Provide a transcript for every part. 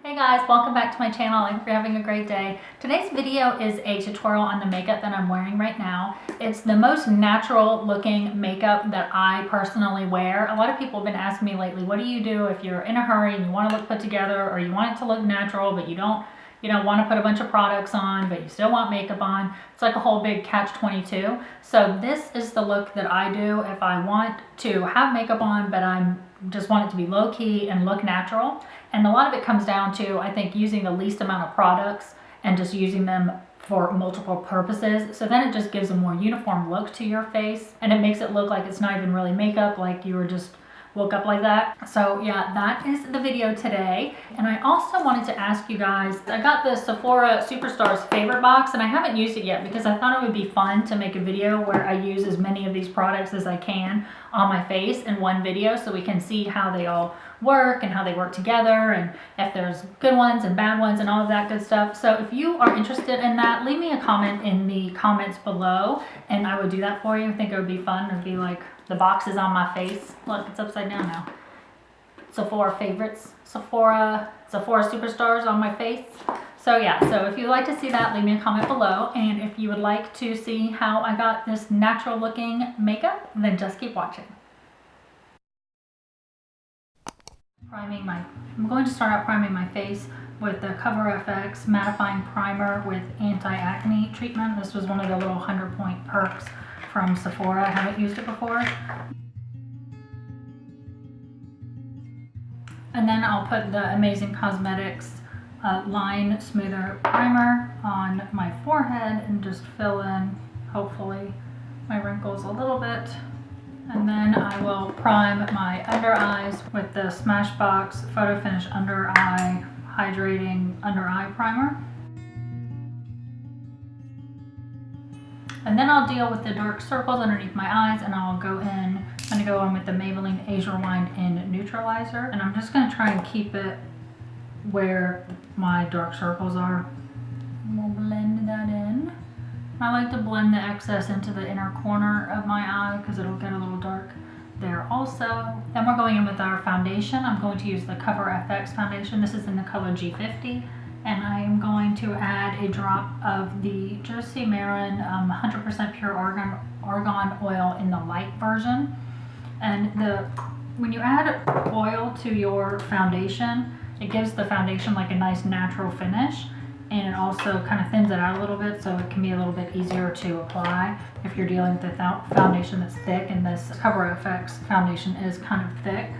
Hey guys, welcome back to my channel. I hope you're having a great day. Today's video is a tutorial on the makeup that I'm wearing right now. It's the most natural looking makeup that I personally wear. A lot of people have been asking me lately, what do you do if you're in a hurry and you want to look put together, or you want it to look natural but you don't want to put a bunch of products on but you still want makeup on? It's like a whole big catch-22. So this is the look that I do if I want to have makeup on but I'm just want it to be low-key and look natural. And a lot of it comes down to, I think, using the least amount of products and just using them for multiple purposes. So then it just gives a more uniform look to your face, and it makes it look like it's not even really makeup, like you were just woke up like that. So yeah, that is the video today. And I also wanted to ask you guys, I got the Sephora Superstars favorite box and I haven't used it yet because I thought it would be fun to make a video where I use as many of these products as I can on my face in one video so we can see how they all work and how they work together and if there's good ones and bad ones and all of that good stuff. So if you are interested in that, leave me a comment in the comments below and I would do that for you. I think it would be fun. It would be like the box is on my face. Look, it's upside down now. Sephora favorites. Sephora Superstars on my face. So yeah, so if you'd like to see that, leave me a comment below. And if you would like to see how I got this natural looking makeup, then just keep watching. I'm going to start out priming my face with the Cover FX mattifying primer with anti-acne treatment. This was one of the little 100-point perks from Sephora. I haven't used it before. And then I'll put the Amazing Cosmetics Line Smoother Primer on my forehead and just fill in, hopefully, my wrinkles a little bit. And then I will prime my under eyes with the Smashbox Photo Finish Under Eye Hydrating Under Eye Primer. And then I'll deal with the dark circles underneath my eyes and I'll go in, I'm going to go in with the Maybelline Azure Wine in Neutralizer. And I'm just going to try and keep it where my dark circles are. And we'll blend that in. I like to blend the excess into the inner corner of my eye because it'll get a little dark there also. Then we're going in with our foundation. I'm going to use the Cover FX foundation. This is in the color G50. And I am going to add a drop of the Josie Maran 100% pure argan oil in the light version. And when you add oil to your foundation, it gives the foundation like a nice natural finish. And it also kind of thins it out a little bit so it can be a little bit easier to apply if you're dealing with a foundation that's thick, and this Cover FX foundation is kind of thick.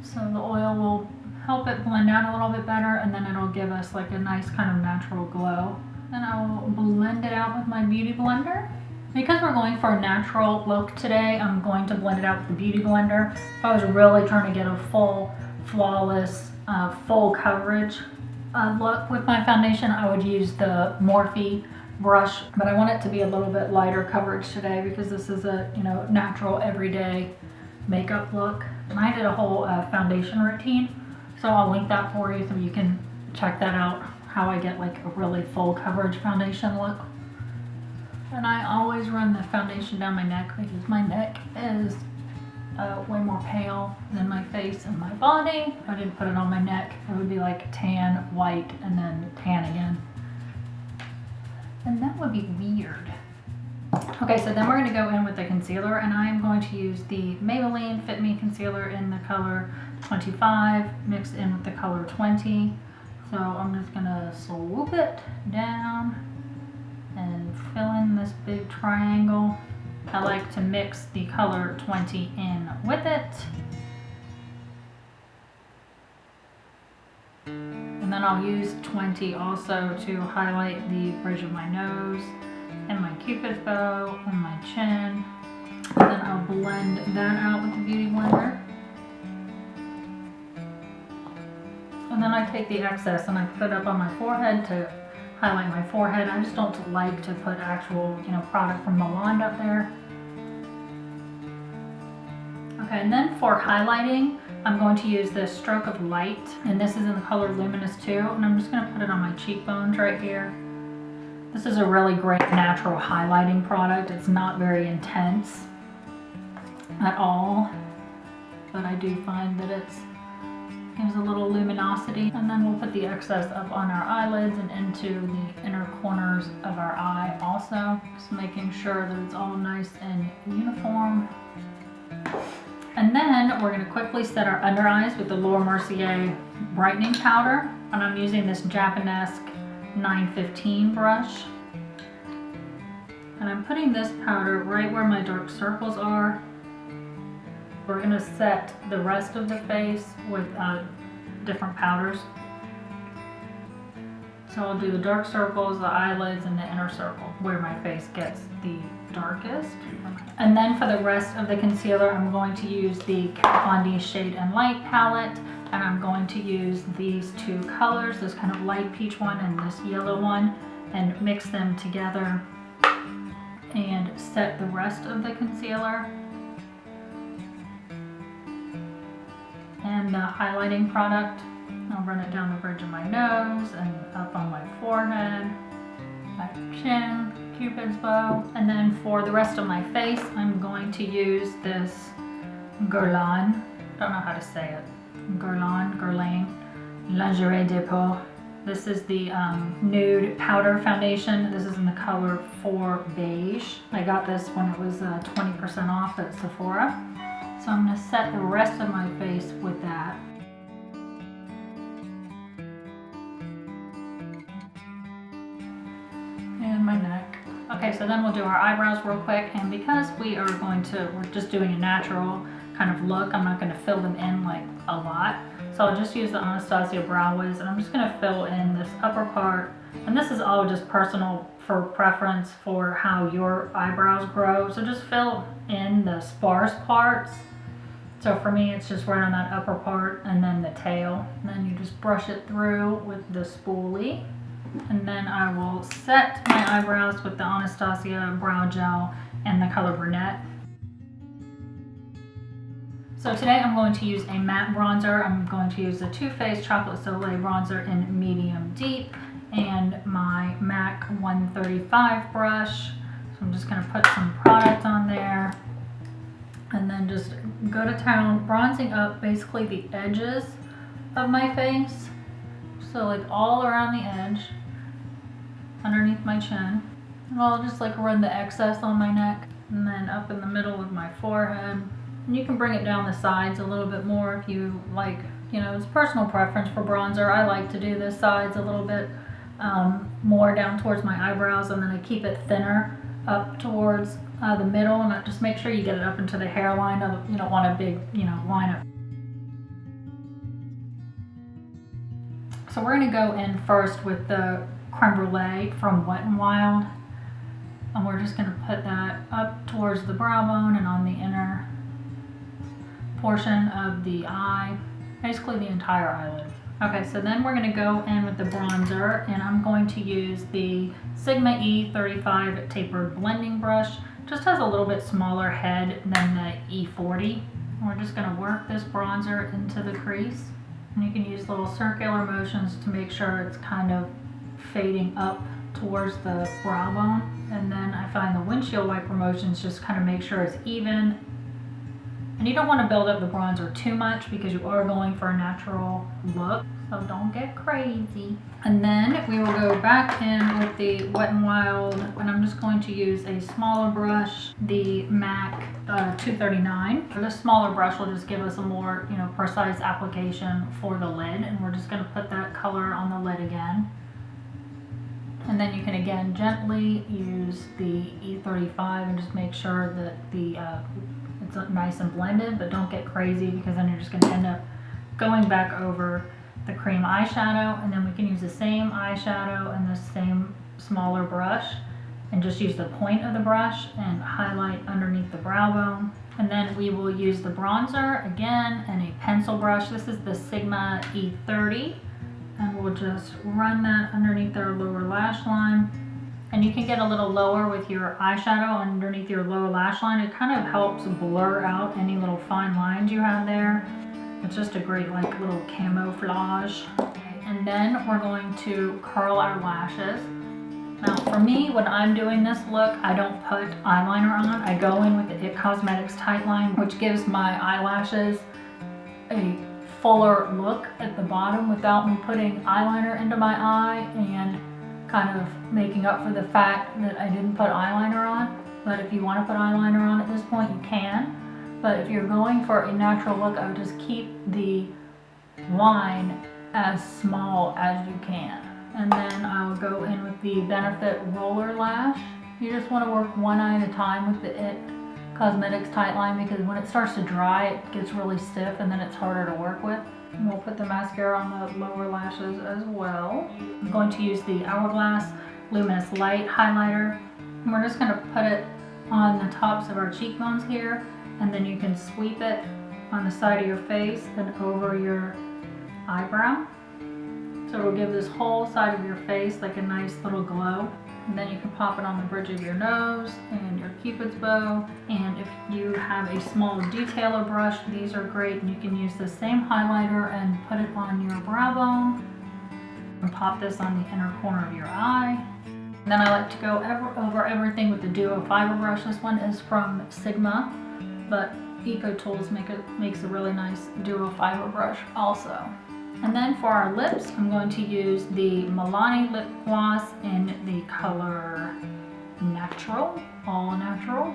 So the oil will help it blend out a little bit better, and then it'll give us like a nice kind of natural glow. Then I'll blend it out with my beauty blender. Because we're going for a natural look today, I'm going to blend it out with the beauty blender. If I was really trying to get a full, flawless, full coverage look with my foundation, I would use the Morphe brush, but I want it to be a little bit lighter coverage today because this is a natural everyday makeup look. And I did a whole foundation routine, so I'll link that for you so you can check that out, how I get like a really full coverage foundation look. And I always run the foundation down my neck because my neck is way more pale than my face and my body. If I didn't put it on my neck, it would be like tan, white, and then tan again. And that would be weird. Okay, so then we're going to go in with the concealer, and I am going to use the Maybelline Fit Me Concealer in the color 25 mixed in with the color 20. So I'm just going to swoop it down and fill in this big triangle. I like to mix the color 20 in with it. And then I'll use 20 also to highlight the bridge of my nose and my cupid's bow and my chin. And then I'll blend that out with the beauty blender. And then I take the excess and I put it up on my forehead to highlight my forehead. I just don't like to put actual, product from Milan up there. Okay, and then for highlighting, I'm going to use this Stroke of Light, and this is in the color Luminous too, and I'm just going to put it on my cheekbones right here. This is a really great natural highlighting product. It's not very intense at all, but I do find that it's Gives a little luminosity. And then we'll put the excess up on our eyelids and into the inner corners of our eye also. Just making sure that it's all nice and uniform. And then we're going to quickly set our under eyes with the Laura Mercier brightening powder. And I'm using this Japanesque 915 brush. And I'm putting this powder right where my dark circles are. We're going to set the rest of the face with different powders. So I'll do the dark circles, the eyelids, and the inner circle where my face gets the darkest. And then for the rest of the concealer, I'm going to use the Kat Von D Shade and Light palette. And I'm going to use these two colors, this kind of light peach one and this yellow one, and mix them together and set the rest of the concealer. And the highlighting product, I'll run it down the bridge of my nose and up on my forehead, my chin, Cupid's bow. And then for the rest of my face, I'm going to use this Guerlain, don't know how to say it, Guerlain Lingerie Depot. This is the nude powder foundation. This is in the color 4 Beige. I got this when it was 20% off at Sephora. So I'm going to set the rest of my face with that. And my neck. Okay, so then we'll do our eyebrows real quick. And because we're just doing a natural kind of look, I'm not going to fill them in like a lot. So I'll just use the Anastasia Brow Wiz, and I'm just going to fill in this upper part. And this is all just personal for preference for how your eyebrows grow. So just fill in the sparse parts. So for me, it's just right on that upper part and then the tail. And then you just brush it through with the spoolie. And then I will set my eyebrows with the Anastasia Brow Gel and the color Brunette. So today I'm going to use a matte bronzer. I'm going to use the Too Faced Chocolate Soleil bronzer in medium deep and my MAC 135 brush. So I'm just going to put some product on there and then just go to town, bronzing up basically the edges of my face. So like all around the edge, underneath my chin. And I'll just like run the excess on my neck and then up in the middle of my forehead. And you can bring it down the sides a little bit more if you like, you know, it's personal preference for bronzer. I like to do the sides a little bit more down towards my eyebrows, and then I keep it thinner up towards the middle, and just make sure you get it up into the hairline. You don't want a big, you know, line up. So we're going to go in first with the Creme Brulée from Wet n Wild, and we're just going to put that up towards the brow bone and on the inner portion of the eye, basically the entire eyelid. Okay, so then we're going to go in with the bronzer, and I'm going to use the Sigma E35 tapered blending brush. Just has a little bit smaller head than the E40. And we're just going to work this bronzer into the crease, and you can use little circular motions to make sure it's kind of fading up towards the brow bone. And then I find the windshield wiper motions just kind of make sure it's even. And you don't want to build up the bronzer too much because you are going for a natural look, so don't get crazy. And then we will go back in with the Wet n Wild, and I'm just going to use a smaller brush, the MAC 239. This smaller brush will just give us a more, you know, precise application for the lid, and we're just going to put that color on the lid again. And then you can again gently use the E35 and just make sure that the it's nice and blended, but don't get crazy because then you're just going to end up going back over the cream eyeshadow. And then we can use the same eyeshadow and the same smaller brush and just use the point of the brush and highlight underneath the brow bone. And then we will use the bronzer again and a pencil brush. This is the Sigma E30, and we'll just run that underneath our lower lash line. And you can get a little lower with your eyeshadow underneath your lower lash line. It kind of helps blur out any little fine lines you have there. It's just a great like little camouflage. And then we're going to curl our lashes. Now for me, when I'm doing this look, I don't put eyeliner on. I go in with the IT Cosmetics Tight Line, which gives my eyelashes a fuller look at the bottom without me putting eyeliner into my eye and kind of making up for the fact that I didn't put eyeliner on. But if you want to put eyeliner on at this point, you can. But if you're going for a natural look, I would just keep the line as small as you can. And then I'll go in with the Benefit Roller Lash. You just want to work one eye at a time with the IT Cosmetics Tight Line, because when it starts to dry, it gets really stiff and then it's harder to work with. And we'll put the mascara on the lower lashes as well. I'm going to use the Hourglass Luminous Light Highlighter. And we're just going to put it on the tops of our cheekbones here, and then you can sweep it on the side of your face and over your eyebrow. So it'll give this whole side of your face like a nice little glow. And then you can pop it on the bridge of your nose and your cupid's bow. And if you have a small detailer brush, these are great. And you can use the same highlighter and put it on your brow bone. And pop this on the inner corner of your eye. And then I like to go over everything with the Duo Fiber brush. This one is from Sigma, but Eco Tools makes a really nice Duo Fiber brush also. And then for our lips, I'm going to use the Madeline Lip Gloss in the color Natural, All Natural.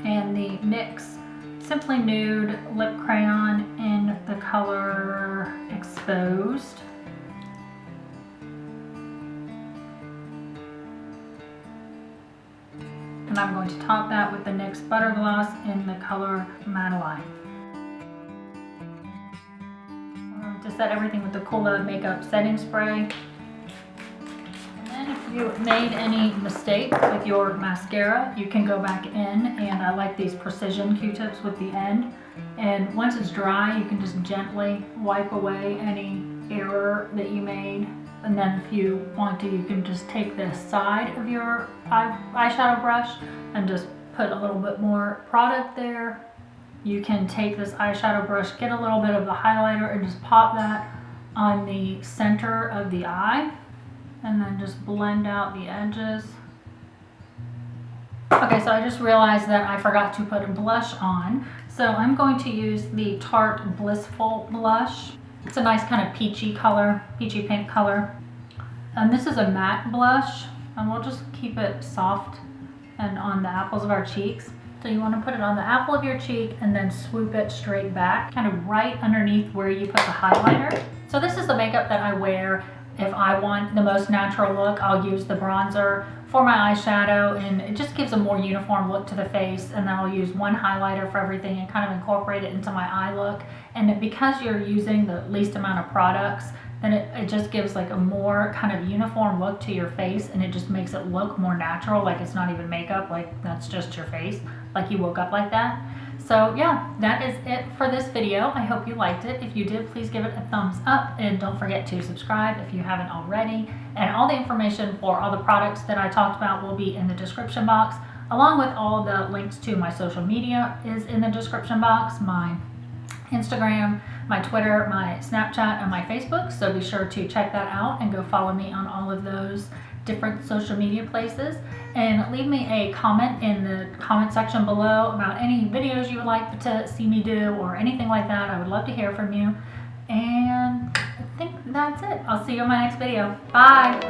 And the NYX Simply Nude Lip Crayon in the color Exposed. And I'm going to top that with the NYX Butter Gloss in the color Madeline. To set everything with the Coola Makeup Setting Spray. And then if you made any mistakes with your mascara, you can go back in, and I like these precision Q-tips with the end. And once it's dry, you can just gently wipe away any error that you made. And then if you want to, you can just take the side of your eyeshadow brush and just put a little bit more product there. You can take this eyeshadow brush, get a little bit of the highlighter, and just pop that on the center of the eye. And then just blend out the edges. Okay, so I just realized that I forgot to put a blush on. So I'm going to use the Tarte Blissful blush. It's a nice kind of peachy color, peachy pink color. And this is a matte blush, and we'll just keep it soft and on the apples of our cheeks. So you want to put it on the apple of your cheek and then swoop it straight back, kind of right underneath where you put the highlighter. So this is the makeup that I wear. If I want the most natural look, I'll use the bronzer for my eyeshadow, and it just gives a more uniform look to the face. And then I'll use one highlighter for everything and kind of incorporate it into my eye look. And because you're using the least amount of products, then it just gives like a more kind of uniform look to your face, and it just makes it look more natural, like it's not even makeup, like that's just your face, like you woke up like that. So yeah, that is it for this video. I hope you liked it. If you did, please give it a thumbs up, and don't forget to subscribe if you haven't already. And all the information for all the products that I talked about will be in the description box, along with all the links to my social media is in the description box, my Instagram, my Twitter, my Snapchat, and my Facebook. So be sure to check that out and go follow me on all of those different social media places. And leave me a comment in the comment section below about any videos you would like to see me do or anything like that. I would love to hear from you. And I think that's it. I'll see you in my next video. Bye.